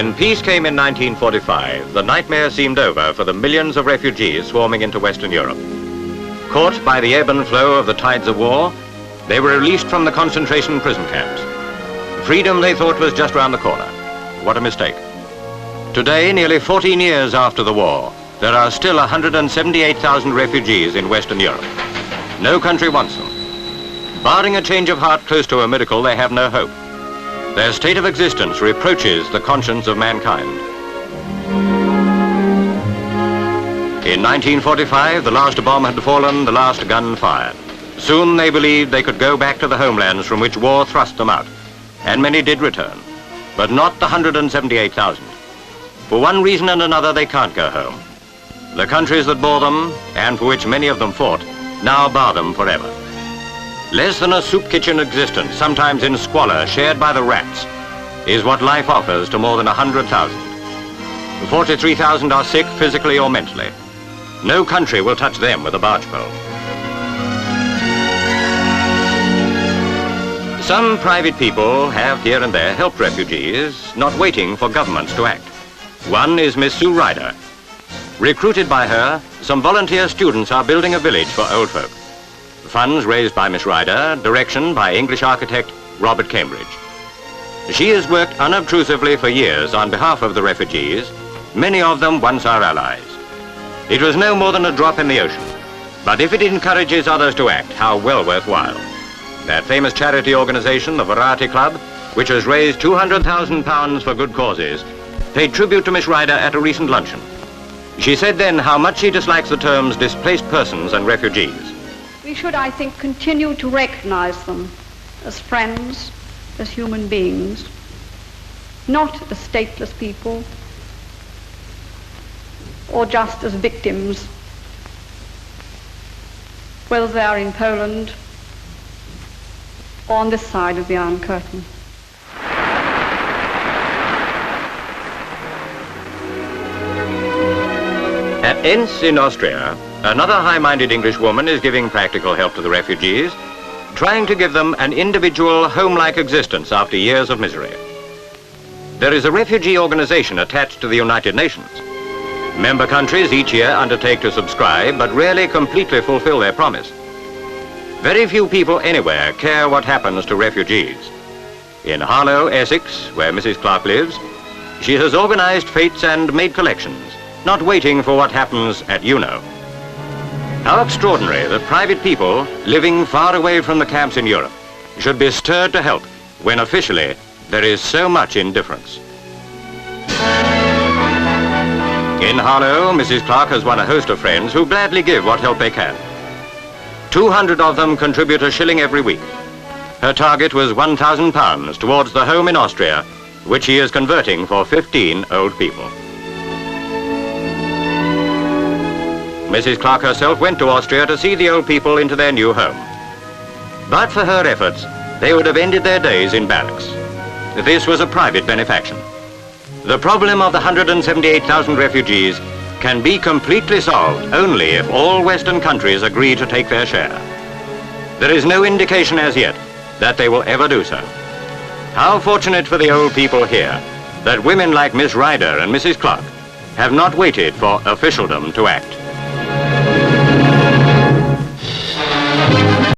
When peace came in 1945, the nightmare seemed over for the millions of refugees swarming into Western Europe. Caught by the ebb and flow of the tides of war, they were released from the concentration prison camps. Freedom, they thought, was just round the corner. What a mistake. Today, nearly 14 years after the war, there are still 178,000 refugees in Western Europe. No country wants them. Barring a change of heart close to a miracle, they have no hope. Their state of existence reproaches the conscience of mankind. In 1945, the last bomb had fallen, the last gun fired. Soon they believed they could go back to the homelands from which war thrust them out. And many did return, but not the 178,000. For one reason and another, they can't go home. The countries that bore them, and for which many of them fought, now bar them forever. Less than a soup kitchen existence, sometimes in squalor, shared by the rats, is what life offers to more than 100,000. 43,000 are sick physically or mentally. No country will touch them with a barge pole. Some private people have here and there helped refugees, not waiting for governments to act. One is Miss Sue Ryder. Recruited by her, some volunteer students are building a village for old folk. Funds raised by Miss Ryder, direction by English architect Robert Cambridge. She has worked unobtrusively for years on behalf of the refugees, many of them once our allies. It was no more than a drop in the ocean, but if it encourages others to act, how well worthwhile. That famous charity organization, the Variety Club, which has raised £200,000 for good causes, paid tribute to Miss Ryder at a recent luncheon. She said then how much she dislikes the terms displaced persons and refugees. We should, I think, continue to recognize them as friends, as human beings, not as stateless people, or just as victims, whether they are in Poland or on this side of the Iron Curtain. At Enns in Austria, another high-minded English woman is giving practical help to the refugees, trying to give them an individual, home-like existence after years of misery. There is a refugee organization attached to the United Nations. Member countries each year undertake to subscribe, but rarely completely fulfill their promise. Very few people anywhere care what happens to refugees. In Harlow, Essex, where Mrs. Klopp lives, she has organized fetes and made collections, not waiting for what happens at you-know. How extraordinary that private people living far away from the camps in Europe should be stirred to help when officially there is so much indifference. In Harlow, Mrs. Clark has won a host of friends who gladly give what help they can. 200 of them contribute a shilling every week. Her target was £1,000 towards the home in Austria, which she is converting for 15 old people. Mrs. Clark herself went to Austria to see the old people into their new home. But for her efforts, they would have ended their days in barracks. This was a private benefaction. The problem of the 178,000 refugees can be completely solved only if all Western countries agree to take their share. There is no indication as yet that they will ever do so. How fortunate for the old people here that women like Miss Ryder and Mrs. Clark have not waited for officialdom to act.